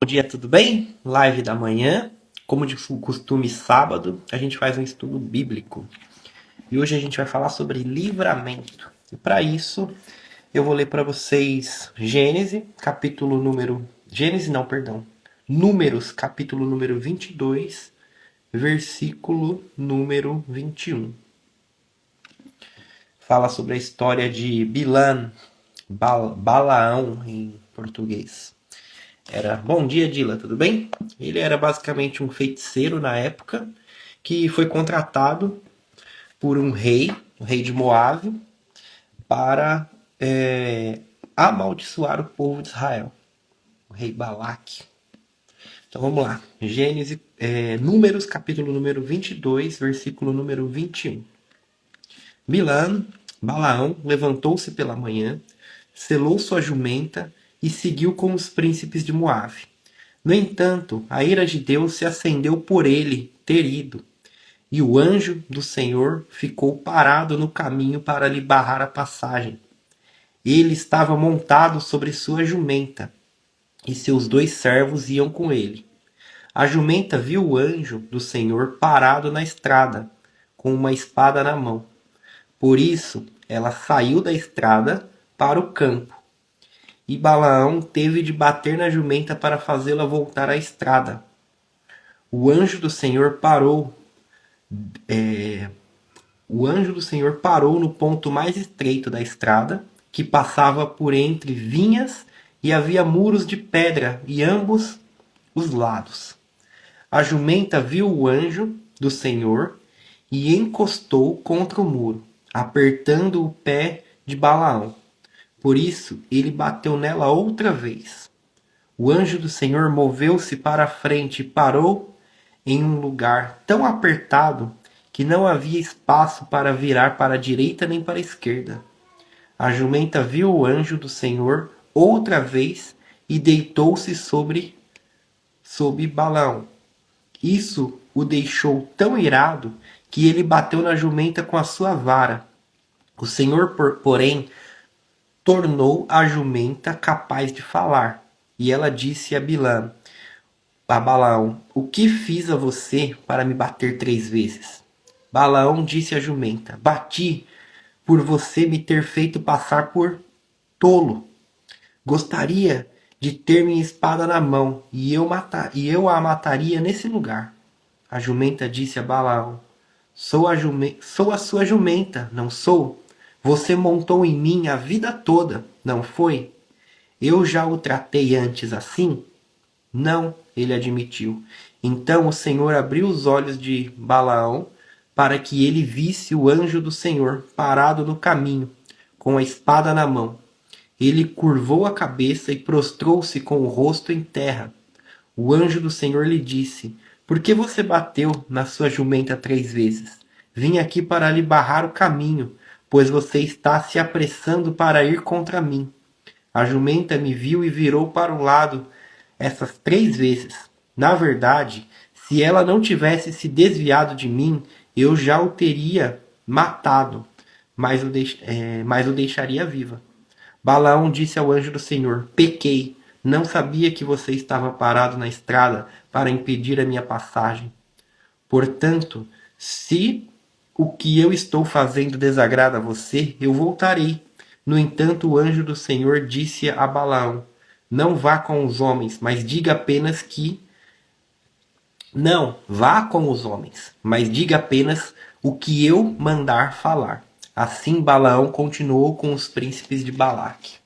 Dia, tudo bem? Live da manhã. Como de costume, sábado, a gente faz um estudo bíblico. E hoje a gente vai falar sobre livramento. E para isso, eu vou ler para vocês Gênesis, capítulo número... Gênesis não, perdão. Números, capítulo número 22, versículo número 21. Fala sobre a história de Bilam, Balaão em português. Bom dia, Dila, tudo bem? Ele era basicamente um feiticeiro na época que foi contratado por um rei, o rei de Moabe, para amaldiçoar o povo de Israel, o rei Balaque. Então vamos lá, Gênesis, Números, capítulo número 22, versículo número 21. Balaão levantou-se pela manhã, selou sua jumenta e seguiu com os príncipes de Moabe. No entanto, a ira de Deus se acendeu por ele ter ido, e o anjo do Senhor ficou parado no caminho para lhe barrar a passagem. Ele estava montado sobre sua jumenta, e seus 2 servos iam com ele. A jumenta viu o anjo do Senhor parado na estrada, com uma espada na mão. Por isso, ela saiu da estrada para o campo. E Balaão teve de bater na jumenta para fazê-la voltar à estrada. O anjo do Senhor parou. O anjo do Senhor parou no ponto mais estreito da estrada, que passava por entre vinhas, e havia muros de pedra em ambos os lados. A jumenta viu o anjo do Senhor e encostou contra o muro, apertando o pé de Balaão. Por isso ele bateu nela outra vez. O anjo do Senhor moveu-se para a frente e parou em um lugar tão apertado que não havia espaço para virar para a direita nem para a esquerda. A jumenta viu o anjo do Senhor outra vez e deitou-se sobre Balaão. Isso o deixou tão irado que ele bateu na jumenta com a sua vara. O Senhor, porém, tornou a jumenta capaz de falar. E ela disse a Balaão: o que fiz a você para me bater 3 vezes? Balaão disse à jumenta: bati por você me ter feito passar por tolo. Gostaria de ter minha espada na mão, e eu a mataria nesse lugar. A jumenta disse a Balaão: sou a sua jumenta, não sou? Você montou em mim a vida toda, não foi? Eu já o tratei antes assim? Não, ele admitiu. Então o Senhor abriu os olhos de Balaão para que ele visse o anjo do Senhor parado no caminho, com a espada na mão. Ele curvou a cabeça e prostrou-se com o rosto em terra. O anjo do Senhor lhe disse: por que você bateu na sua jumenta 3 vezes? Vim aqui para lhe barrar o caminho, pois você está se apressando para ir contra mim. A jumenta me viu e virou para o lado essas 3 vezes. Na verdade, se ela não tivesse se desviado de mim, eu já o teria matado, mas o deixaria viva. Balaão disse ao anjo do Senhor: pequei, não sabia que você estava parado na estrada para impedir a minha passagem. Portanto, se o que eu estou fazendo desagrada a você, eu voltarei. No entanto, o anjo do Senhor disse a Balaão: não vá com os homens, mas diga apenas que... Não, vá com os homens, mas diga apenas o que eu mandar falar. Assim Balaão continuou com os príncipes de Balaque.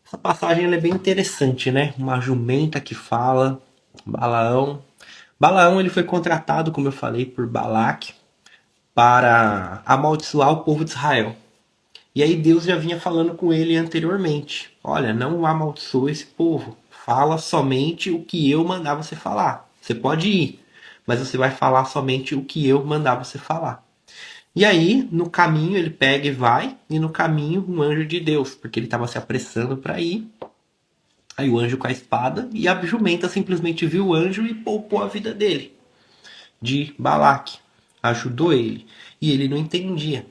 Essa passagem ela é bem interessante, né? Uma jumenta que fala, Balaão. Balaão ele foi contratado, como eu falei, por Balaque para amaldiçoar o povo de Israel. E aí Deus já vinha falando com ele anteriormente. Olha, não amaldiçoe esse povo. Fala somente o que eu mandar você falar. Você pode ir, mas você vai falar somente o que eu mandar você falar. E aí, no caminho, ele pega e vai, e no caminho, um anjo de Deus, porque ele estava se apressando para ir. Aí o anjo com a espada, e a jumenta simplesmente viu o anjo e poupou a vida dele, de Balaque. Ajudou ele, e ele não entendia.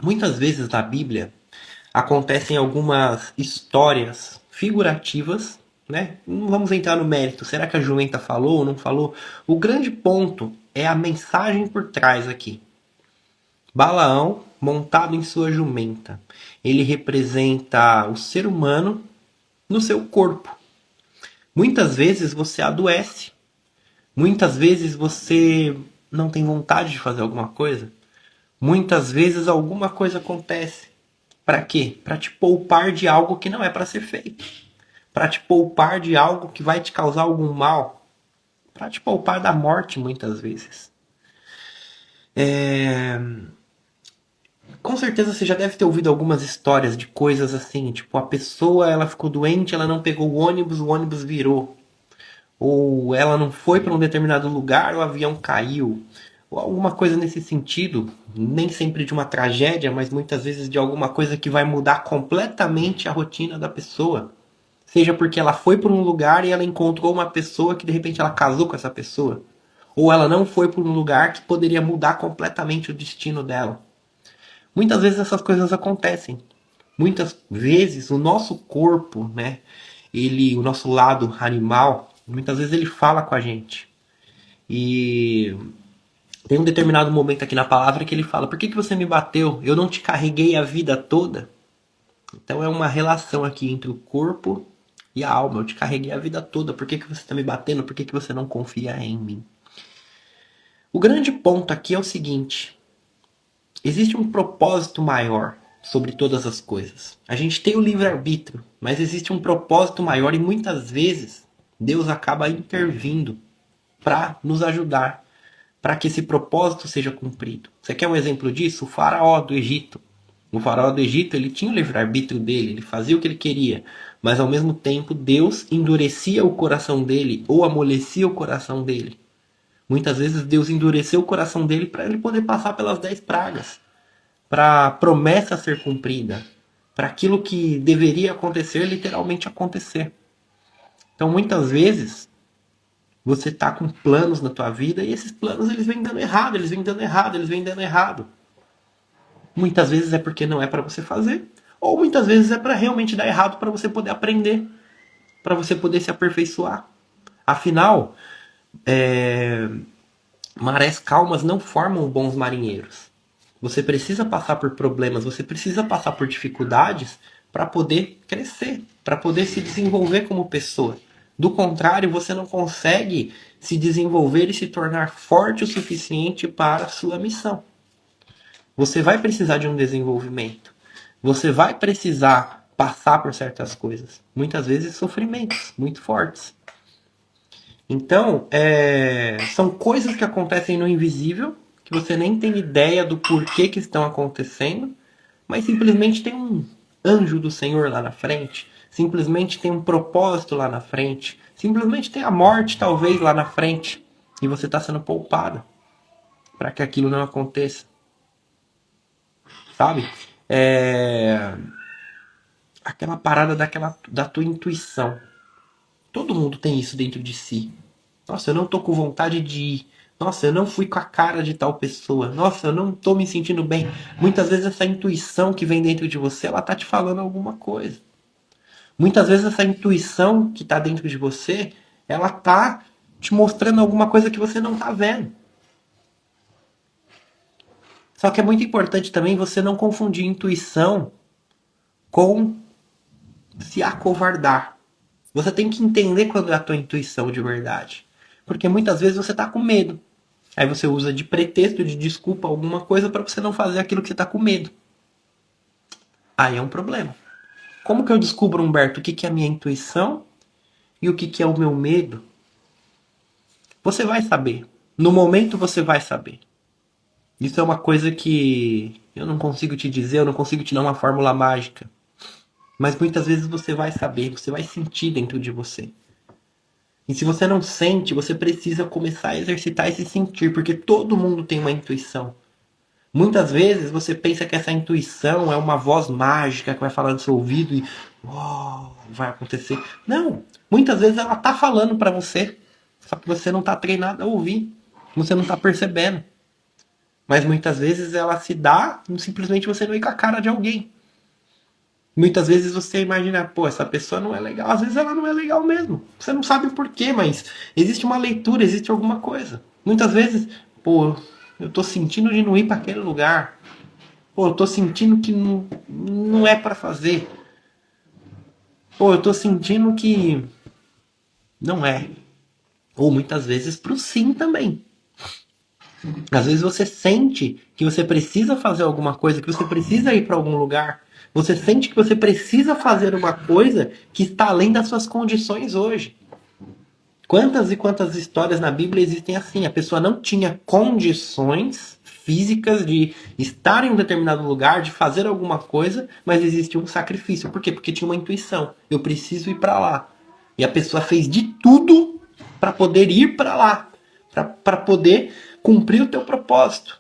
Muitas vezes na Bíblia acontecem algumas histórias figurativas né? Não vamos entrar no mérito. Será que a jumenta falou ou não falou? O grande ponto é a mensagem por trás aqui. Balaão, montado em sua jumenta, ele representa o ser humano no seu corpo. Muitas vezes você adoece. Muitas vezes você não tem vontade de fazer alguma coisa. Muitas vezes alguma coisa acontece. Para quê? Para te poupar de algo que não é para ser feito. Para te poupar de algo que vai te causar algum mal. Para te poupar da morte, muitas vezes. Com certeza você já deve ter ouvido algumas histórias de coisas assim, tipo, a pessoa ela ficou doente, ela não pegou o ônibus virou. Ou ela não foi para um determinado lugar, o avião caiu. Ou alguma coisa nesse sentido, nem sempre de uma tragédia, mas muitas vezes de alguma coisa que vai mudar completamente a rotina da pessoa. Seja porque ela foi para um lugar e ela encontrou uma pessoa que de repente ela casou com essa pessoa. Ou ela não foi para um lugar que poderia mudar completamente o destino dela. Muitas vezes essas coisas acontecem. Muitas vezes o nosso corpo, né, o nosso lado animal, muitas vezes ele fala com a gente. E tem um determinado momento aqui na palavra que ele fala: "Por que você me bateu? Eu não te carreguei a vida toda?" Então é uma relação aqui entre o corpo e a alma. Eu te carreguei a vida toda. Por que você está me batendo? Por que você não confia em mim? O grande ponto aqui é o seguinte: existe um propósito maior sobre todas as coisas. A gente tem o livre-arbítrio, mas existe um propósito maior e muitas vezes Deus acaba intervindo para nos ajudar, para que esse propósito seja cumprido. Você quer um exemplo disso? O faraó do Egito. O faraó do Egito, ele tinha o livre-arbítrio dele, ele fazia o que ele queria, mas ao mesmo tempo Deus endurecia o coração dele ou amolecia o coração dele. Muitas vezes Deus endureceu o coração dele para ele poder passar pelas 10 pragas, para a promessa ser cumprida, para aquilo que deveria acontecer literalmente acontecer. Então muitas vezes você tá com planos na tua vida e esses planos eles vêm dando errado, eles vêm dando errado, eles vêm dando errado. Muitas vezes é porque não é para você fazer, ou muitas vezes é para realmente dar errado para você poder aprender, para você poder se aperfeiçoar. Afinal, marés calmas não formam bons marinheiros. Você precisa passar por problemas, você precisa passar por dificuldades para poder crescer, para poder se desenvolver como pessoa. Do contrário, você não consegue se desenvolver e se tornar forte o suficiente para a sua missão. Você vai precisar de um desenvolvimento. Você vai precisar passar por certas coisas. Muitas vezes sofrimentos muito fortes. Então, são coisas que acontecem no invisível, que você nem tem ideia do porquê que estão acontecendo, mas simplesmente tem um anjo do Senhor lá na frente, simplesmente tem um propósito lá na frente, simplesmente tem a morte talvez lá na frente, e você está sendo poupado para que aquilo não aconteça, sabe? Aquela parada da tua intuição. Todo mundo tem isso dentro de si. Nossa, eu não tô com vontade de ir. Nossa, eu não fui com a cara de tal pessoa. Nossa, eu não tô me sentindo bem. Muitas vezes essa intuição que vem dentro de você, ela tá te falando alguma coisa. Muitas vezes essa intuição que tá dentro de você, ela tá te mostrando alguma coisa que você não tá vendo. Só que é muito importante também você não confundir intuição com se acovardar. Você tem que entender quando é a tua intuição de verdade. Porque muitas vezes você tá com medo. Aí você usa de pretexto, de desculpa, alguma coisa para você não fazer aquilo que você tá com medo. Aí é um problema. Como que eu descubro, Humberto, o que é a minha intuição e o que é o meu medo? Você vai saber. No momento você vai saber. Isso é uma coisa que eu não consigo te dizer, eu não consigo te dar uma fórmula mágica. Mas muitas vezes você vai saber, você vai sentir dentro de você. E se você não sente, você precisa começar a exercitar esse sentir, porque todo mundo tem uma intuição. Muitas vezes você pensa que essa intuição é uma voz mágica que vai falar no seu ouvido e vai acontecer. Não, muitas vezes ela tá falando para você, só que você não tá treinado a ouvir, você não tá percebendo. Mas muitas vezes ela se dá simplesmente você não ir com a cara de alguém. Muitas vezes você imagina, pô, essa pessoa não é legal. Às vezes ela não é legal mesmo. Você não sabe o porquê, mas existe uma leitura, existe alguma coisa. Muitas vezes, pô, eu tô sentindo de não ir para aquele lugar. Pô, eu tô sentindo que não é para fazer. Pô, eu tô sentindo que não é. Ou muitas vezes pro sim também. Às vezes você sente que você precisa fazer alguma coisa, que você precisa ir para algum lugar. Você sente que você precisa fazer uma coisa que está além das suas condições hoje. Quantas e quantas histórias na Bíblia existem assim? A pessoa não tinha condições físicas de estar em um determinado lugar, de fazer alguma coisa, mas existia um sacrifício. Por quê? Porque tinha uma intuição. Eu preciso ir para lá. E a pessoa fez de tudo para poder ir para lá, para poder cumprir o teu propósito,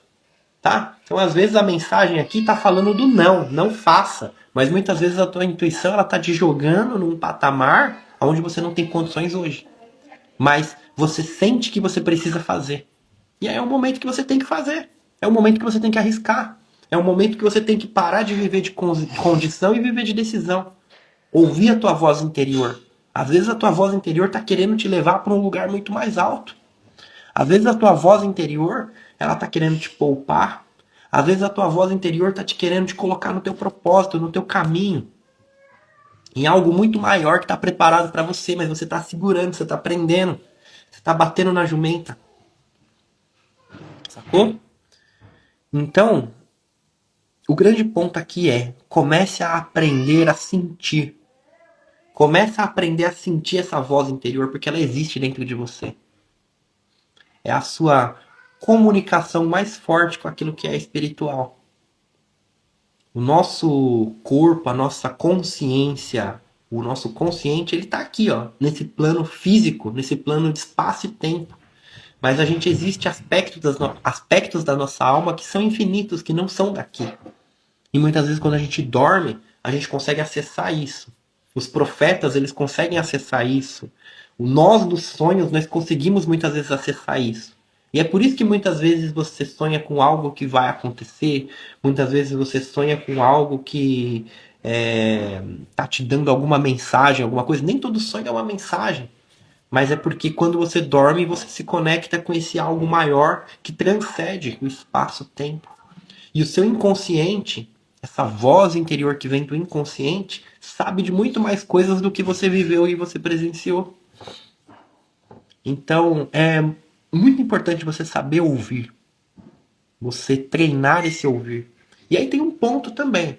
tá? Então, às vezes a mensagem aqui está falando do não, não faça. Mas muitas vezes a tua intuição ela tá te jogando num patamar onde você não tem condições hoje, mas você sente que você precisa fazer. E aí é o momento que você tem que fazer. É o momento que você tem que arriscar. É o momento que você tem que parar de viver de condição e viver de decisão. Ouvir a tua voz interior. Às vezes a tua voz interior está querendo te levar para um lugar muito mais alto. Às vezes a tua voz interior ela está querendo te poupar. Às vezes a tua voz interior está te querendo te colocar no teu propósito, no teu caminho, em algo muito maior que está preparado para você, mas você está segurando, você está prendendo, você está batendo na jumenta. Sacou? Então, o grande ponto aqui é: comece a aprender a sentir. Comece a aprender a sentir essa voz interior, porque ela existe dentro de você. É a sua comunicação mais forte com aquilo que é espiritual. O nosso corpo, a nossa consciência, o nosso consciente, ele está aqui, ó, nesse plano físico, nesse plano de espaço e tempo. Mas a gente existe aspectos da nossa alma que são infinitos, que não são daqui. E muitas vezes quando a gente dorme, a gente consegue acessar isso. Os profetas, eles conseguem acessar isso. Nós dos sonhos, nós conseguimos muitas vezes acessar isso. E é por isso que muitas vezes você sonha com algo que vai acontecer, muitas vezes você sonha com algo que tá te dando alguma mensagem, alguma coisa. Nem todo sonho é uma mensagem. Mas é porque quando você dorme, você se conecta com esse algo maior que transcende o espaço-tempo. E o seu inconsciente, essa voz interior que vem do inconsciente, sabe de muito mais coisas do que você viveu e você presenciou. Então, é muito importante você saber ouvir. Você treinar esse ouvir. E aí tem um ponto também.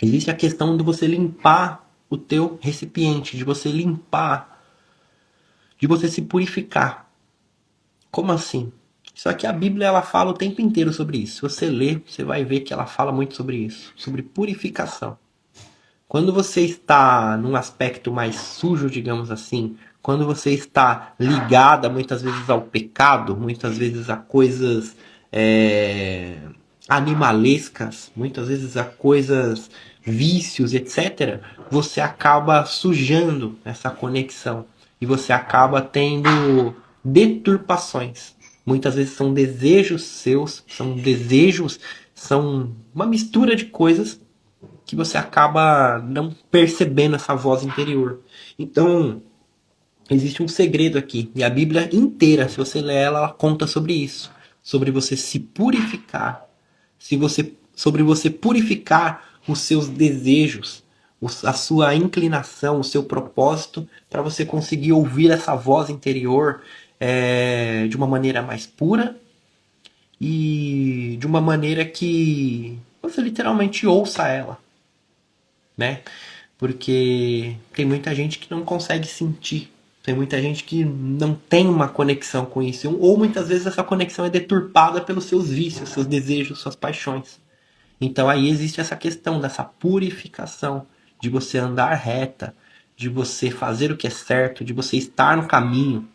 Existe a questão de você limpar o teu recipiente, de você limpar, de você se purificar. Como assim? Isso aqui a Bíblia ela fala o tempo inteiro sobre isso. Se você ler, você vai ver que ela fala muito sobre isso, sobre purificação. Quando você está num aspecto mais sujo, digamos assim, quando você está ligada muitas vezes ao pecado, muitas vezes a coisas animalescas, muitas vezes a coisas vícios, etc., você acaba sujando essa conexão e você acaba tendo deturpações. Muitas vezes são desejos seus, são uma mistura de coisas que você acaba não percebendo essa voz interior. Então, existe um segredo aqui. E a Bíblia inteira, se você ler ela, ela conta sobre isso. Sobre você se purificar. Sobre você purificar os seus desejos, a sua inclinação, o seu propósito, para você conseguir ouvir essa voz interior de uma maneira mais pura e de uma maneira que você literalmente ouça ela, né? Porque tem muita gente que não consegue sentir, tem muita gente que não tem uma conexão com isso, ou muitas vezes essa conexão é deturpada pelos seus vícios, seus desejos, suas paixões. Então aí existe essa questão dessa purificação, de você andar reta, de você fazer o que é certo, de você estar no caminho,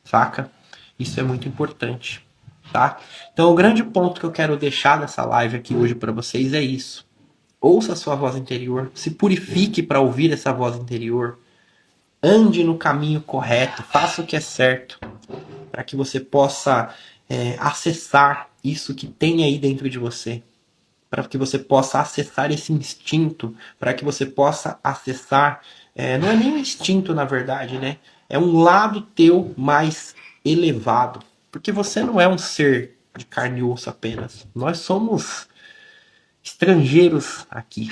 saca? Isso é muito importante, tá? Então o grande ponto que eu quero deixar nessa live aqui hoje para vocês é isso. Ouça a sua voz interior, se purifique para ouvir essa voz interior, ande no caminho correto, faça o que é certo, para que você possa acessar isso que tem aí dentro de você, para que você possa acessar esse instinto, para que você possa acessar, não é nem um instinto na verdade, né? É um lado teu mais elevado, porque você não é um ser de carne e osso apenas. Nós somos estrangeiros aqui.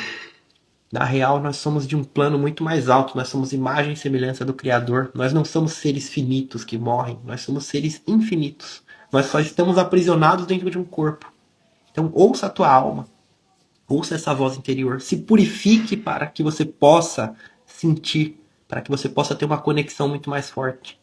Na real, nós somos de um plano muito mais alto, nós somos imagem e semelhança do Criador. Nós não somos seres finitos que morrem, nós somos seres infinitos. Nós só estamos aprisionados dentro de um corpo. Então, ouça a tua alma, ouça essa voz interior, se purifique para que você possa sentir, para que você possa ter uma conexão muito mais forte.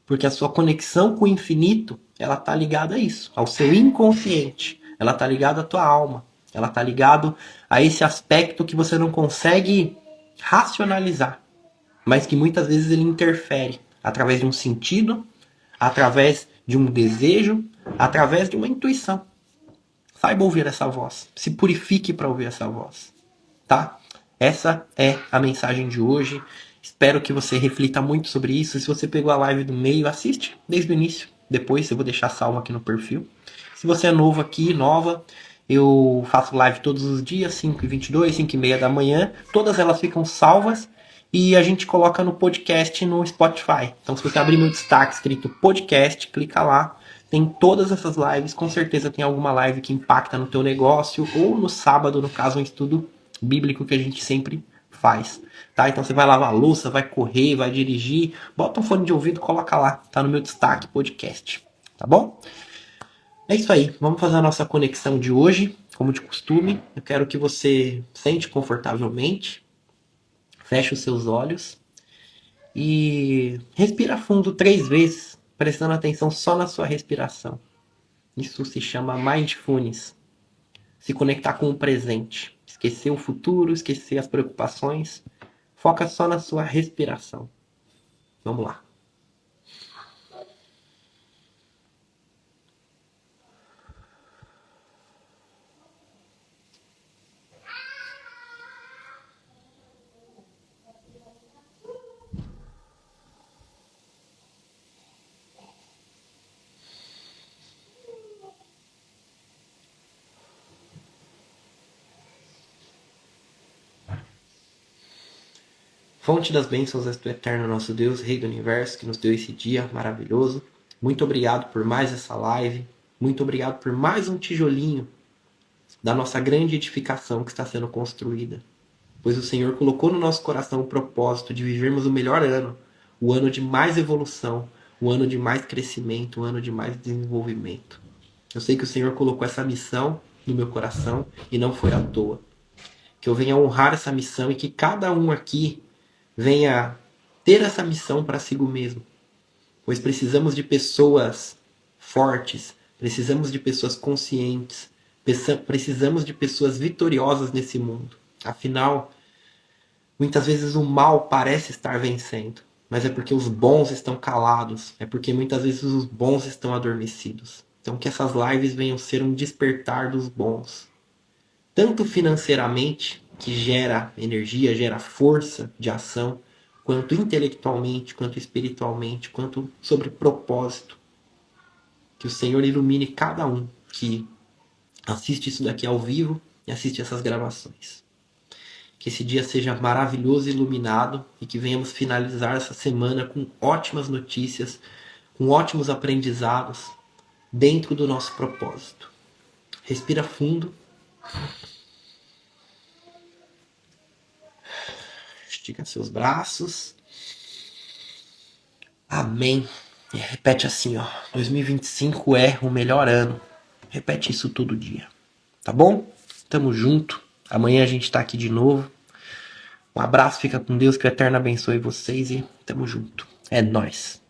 Porque a sua conexão com o infinito, ela está ligada a isso, ao seu inconsciente. Ela está ligada à tua alma. Ela está ligada a esse aspecto que você não consegue racionalizar, mas que muitas vezes ele interfere através de um sentido, através de um desejo, através de uma intuição. Saiba ouvir essa voz. Se purifique para ouvir essa voz. Tá? Essa é a mensagem de hoje. Espero que você reflita muito sobre isso. Se você pegou a live do meio, assiste desde o início. Depois eu vou deixar salvo aqui no perfil. Se você é novo aqui, nova, eu faço live todos os dias, 5h22, 5h30 da manhã. Todas elas ficam salvas e a gente coloca no podcast no Spotify. Então se você abrir meu destaque escrito podcast, clica lá. Tem todas essas lives, com certeza tem alguma live que impacta no teu negócio, ou no sábado, no caso, um estudo bíblico que a gente sempre faz, tá? Então você vai lavar a louça, vai correr, vai dirigir, bota um fone de ouvido, coloca lá, tá no meu destaque podcast, tá bom? É isso aí, vamos fazer a nossa conexão de hoje, como de costume. Eu quero que você sente confortavelmente, feche os seus olhos e respira fundo 3 vezes, prestando atenção só na sua respiração. Isso se chama mindfulness. Se conectar com o presente. Esquecer o futuro, esquecer as preocupações. Foca só na sua respiração. Vamos lá. Fonte das bênçãos és tu, eterno nosso Deus, Rei do Universo, que nos deu esse dia maravilhoso. Muito obrigado por mais essa live. Muito obrigado por mais um tijolinho da nossa grande edificação que está sendo construída. Pois o Senhor colocou no nosso coração o propósito de vivermos o melhor ano, o ano de mais evolução, o ano de mais crescimento, o ano de mais desenvolvimento. Eu sei que o Senhor colocou essa missão no meu coração e não foi à toa. Que eu venha honrar essa missão e que cada um aqui venha ter essa missão para si mesmo. Pois precisamos de pessoas fortes, precisamos de pessoas conscientes, precisamos de pessoas vitoriosas nesse mundo. Afinal, muitas vezes o mal parece estar vencendo, mas é porque os bons estão calados, é porque muitas vezes os bons estão adormecidos. Então que essas lives venham ser um despertar dos bons. Tanto financeiramente, que gera energia, gera força de ação, quanto intelectualmente, quanto espiritualmente, quanto sobre propósito. Que o Senhor ilumine cada um que assiste isso daqui ao vivo e assiste essas gravações. Que esse dia seja maravilhoso e iluminado e que venhamos finalizar essa semana com ótimas notícias, com ótimos aprendizados dentro do nosso propósito. Respira fundo. Estica seus braços. Amém. E repete assim, ó. 2025 é o melhor ano. Repete isso todo dia. Tá bom? Tamo junto. Amanhã a gente tá aqui de novo. Um abraço, fica com Deus, que o Eterno abençoe vocês e tamo junto. É nóis.